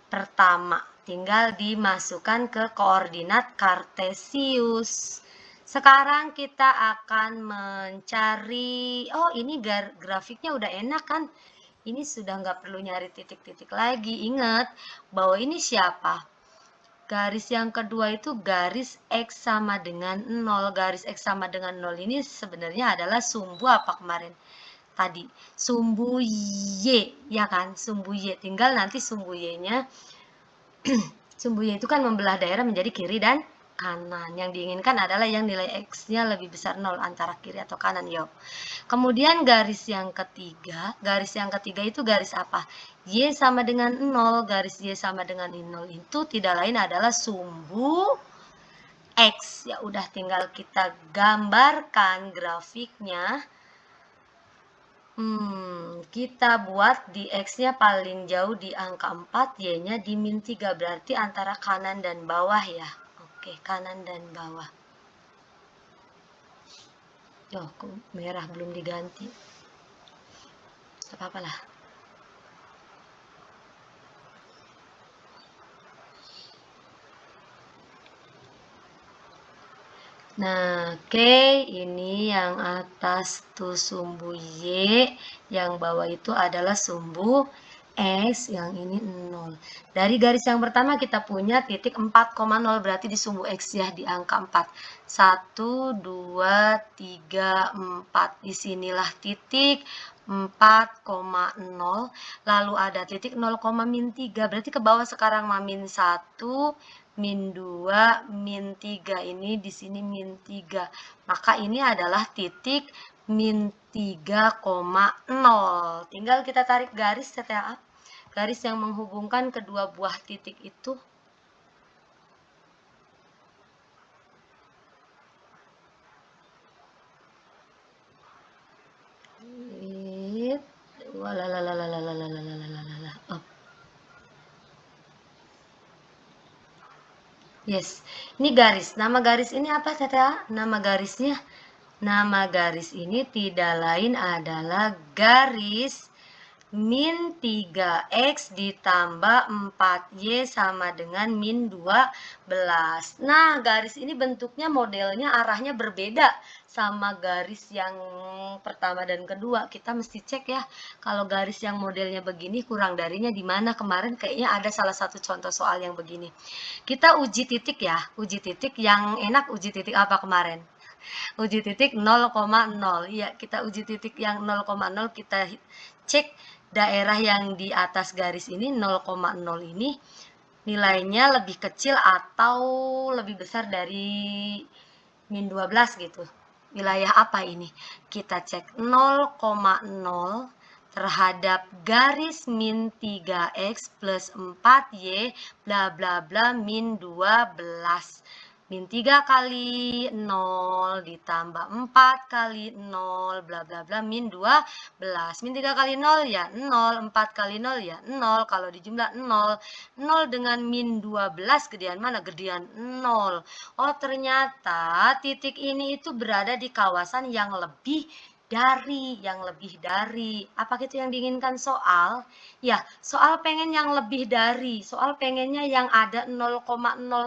pertama. Tinggal dimasukkan ke koordinat kartesius. Sekarang kita akan mencari, oh ini grafiknya udah enak kan? Ini sudah nggak perlu nyari titik-titik lagi. Ingat bahwa ini siapa? Garis yang kedua itu garis X sama dengan 0. Garis X sama dengan 0 ini sebenarnya adalah sumbu apa kemarin? Tadi, sumbu Y, ya kan? Sumbu Y. Tinggal nanti sumbu Y-nya, sumbu Y itu kan membelah daerah menjadi kiri dan kanan. Yang diinginkan adalah yang nilai X-nya lebih besar 0 antara kiri atau kanan. Yuk. Kemudian garis yang ketiga itu garis apa? Y sama dengan 0, garis Y sama dengan 0 itu tidak lain adalah sumbu X. Ya udah tinggal kita gambarkan grafiknya. Kita buat di X-nya paling jauh di angka 4, Y-nya di min 3. Berarti antara kanan dan bawah ya. Oke, kanan dan bawah. Oh, merah belum diganti. Apa-apa lah. Nah, oke, ini yang atas tuh sumbu Y, yang bawah itu adalah sumbu X, yang ini 0. Dari garis yang pertama kita punya titik 4,0, berarti di sumbu X ya, di angka 4. 1, 2, 3, 4. Disinilah titik 4,0, lalu ada titik 0, min 3, berarti ke bawah sekarang min 1, min 2, min 3. Ini di sini min 3. Maka ini adalah titik min 3,0. Tinggal kita tarik garis TTA. Garis yang menghubungkan kedua buah titik itu. Yes, ini garis. Nama garis ini apa, Tata? Nama garis ini tidak lain adalah garis min 3X ditambah 4Y sama dengan min 12. Nah, garis ini bentuknya, modelnya, arahnya berbeda sama garis yang pertama dan kedua. Kita mesti cek ya, kalau garis yang modelnya begini kurang darinya di mana. Kemarin kayaknya ada salah satu contoh soal yang begini. Kita uji titik ya, uji titik yang enak. Uji titik apa kemarin? Uji titik 0,0. Iya, kita uji titik yang 0,0, kita cek daerah yang di atas garis ini 0,0 ini nilainya lebih kecil atau lebih besar dari min 12 gitu. Wilayah apa ini? Kita cek 0,0 terhadap garis min 3X plus 4Y bla bla bla min 12. Min 3 kali 0 ditambah 4 kali 0 bla bla bla min 12. Min 3 kali 0 ya 0, 4 kali 0 ya 0, kalau dijumlah 0. 0 dengan min 12 gedean mana? Gedean 0. Oh, ternyata titik ini itu berada di kawasan yang lebih dari. Apa itu yang diinginkan soal? Ya, soal pengen yang lebih dari, soal pengennya yang ada 0,0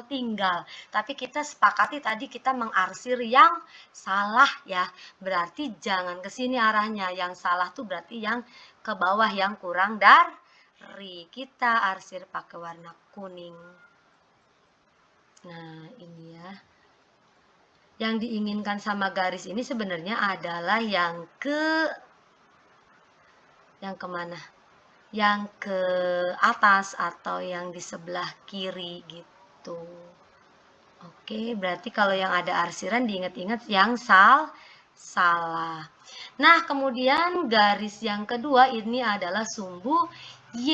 tinggal. Tapi kita sepakati tadi kita mengarsir yang salah ya. Berarti jangan ke sini arahnya. Yang salah tuh berarti yang ke bawah, yang kurang dari. Kita arsir pakai warna kuning. Nah, ini ya. Yang diinginkan sama garis ini sebenarnya adalah yang kemana? Yang ke atas atau yang di sebelah kiri gitu. Oke, berarti kalau yang ada arsiran diingat-ingat yang salah. Nah, kemudian garis yang kedua ini adalah sumbu Y.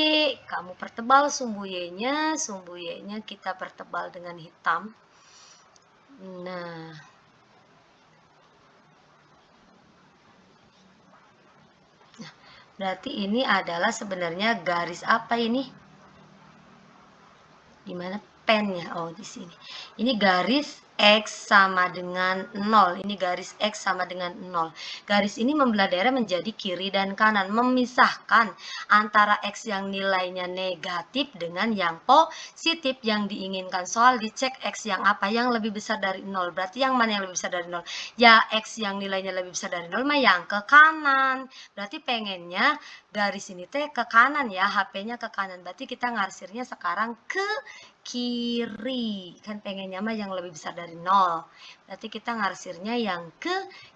Kamu pertebal sumbu Y-nya. Sumbu Y-nya kita pertebal dengan hitam. Nah, berarti ini adalah sebenarnya garis apa ini? Di mana pennya? Oh, di sini. Ini garis X sama dengan 0. Ini garis X sama dengan 0. Garis ini membelah daerah menjadi kiri dan kanan, memisahkan antara X yang nilainya negatif dengan yang positif. Yang diinginkan soal dicek X yang apa? Yang lebih besar dari 0. Berarti yang mana yang lebih besar dari 0? Ya, X yang nilainya lebih besar dari 0 mah yang ke kanan. Berarti pengennya garis ini teh ke kanan ya, HP-nya ke kanan. Berarti kita ngarsirnya sekarang ke kiri. Kan pengennya mah yang lebih besar dari 0. Berarti kita ngarsirnya yang ke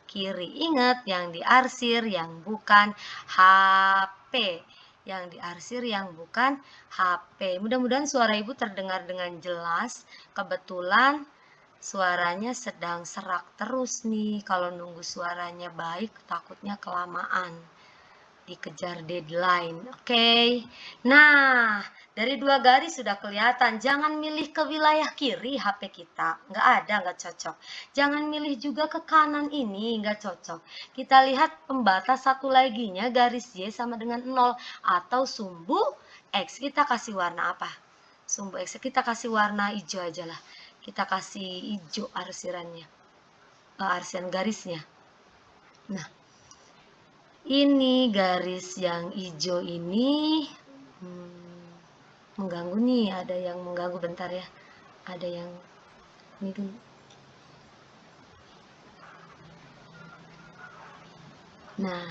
kiri. Ingat, yang diarsir yang bukan HP. Yang diarsir yang bukan HP. Mudah-mudahan suara Ibu terdengar dengan jelas. Kebetulan suaranya sedang serak terus nih. Kalau nunggu suaranya baik, takutnya kelamaan. dikejar deadline. Oke. Nah, dari 2 garis sudah kelihatan. Jangan milih ke wilayah kiri HP kita. Nggak ada, nggak cocok. Jangan milih juga ke kanan ini, nggak cocok. Kita lihat pembatas satu laginya, garis Y sama dengan 0. Atau sumbu X. Kita kasih warna apa? Sumbu X kita kasih warna hijau aja lah. Kita kasih hijau arsirannya. Arsiran garisnya. Nah, ini garis yang hijau ini mengganggu nih, ada yang mengganggu, bentar ya, ada yang ini dulu. Nah,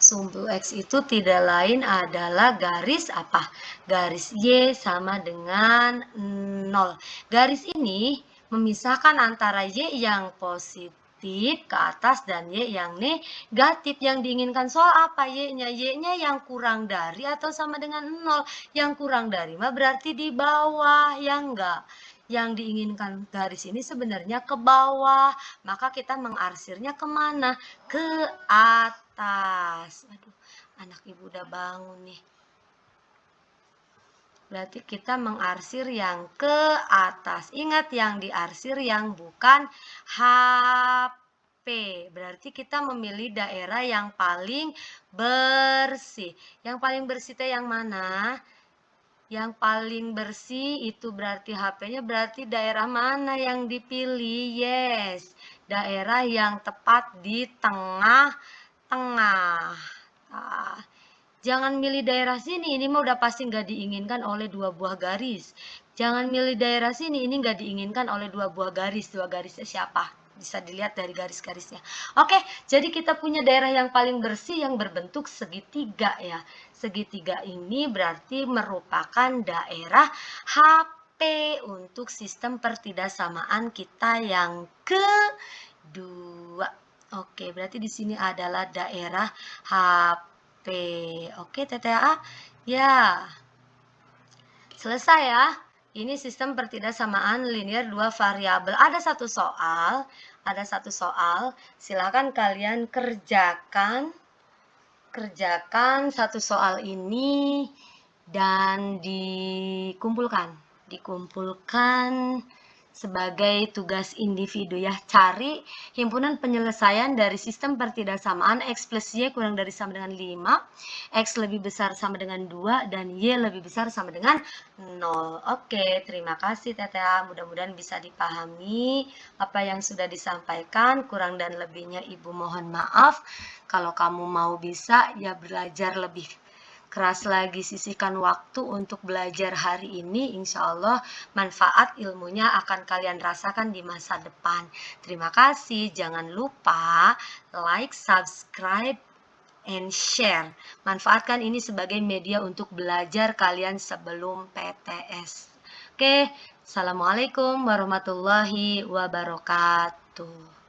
sumbu X itu tidak lain adalah garis apa? Garis Y sama dengan 0. Garis ini memisahkan antara Y yang positif ke atas dan Y yang negatif. Yang diinginkan soal apa Y-nya? Y-nya yang kurang dari atau sama dengan 0. Yang kurang dari mah berarti di bawah, ya enggak? Yang diinginkan garis ini sebenarnya ke bawah, maka kita mengarsirnya kemana? Ke atas. Aduh, anak ibu udah bangun nih. Berarti kita mengarsir yang ke atas. Ingat, yang diarsir yang bukan HP. Berarti kita memilih daerah yang paling bersih. Yang paling bersih itu yang mana? Yang paling bersih itu berarti HP-nya, berarti daerah mana yang dipilih? Yes, daerah yang tepat di tengah-tengah. Nah, jangan milih daerah sini, ini mah udah pasti nggak diinginkan oleh 2 buah garis. Jangan milih daerah sini, ini nggak diinginkan oleh 2 buah garis. 2 garisnya siapa? Bisa dilihat dari garis-garisnya. Oke, jadi kita punya daerah yang paling bersih yang berbentuk segitiga ya. Segitiga ini berarti merupakan daerah HP untuk sistem pertidaksamaan kita yang kedua. Oke, berarti di sini adalah daerah HP. Oke, TTA. Ya. Selesai ya. Ini sistem pertidaksamaan linear 2 variabel. Ada satu soal. Silakan kalian kerjakan satu soal ini dan dikumpulkan sebagai tugas individu ya. Cari himpunan penyelesaian dari sistem pertidaksamaan X plus Y kurang dari sama dengan 5, X lebih besar sama dengan 2, dan Y lebih besar sama dengan 0. Oke, terima kasih Teta. Mudah-mudahan bisa dipahami apa yang sudah disampaikan. Kurang dan lebihnya Ibu mohon maaf. Kalau kamu mau bisa ya belajar lebih keras lagi, sisihkan waktu untuk belajar hari ini. Insya Allah manfaat ilmunya akan kalian rasakan di masa depan. Terima kasih. Jangan lupa like, subscribe, and share. Manfaatkan ini sebagai media untuk belajar kalian sebelum PTS. Oke, Assalamualaikum warahmatullahi wabarakatuh.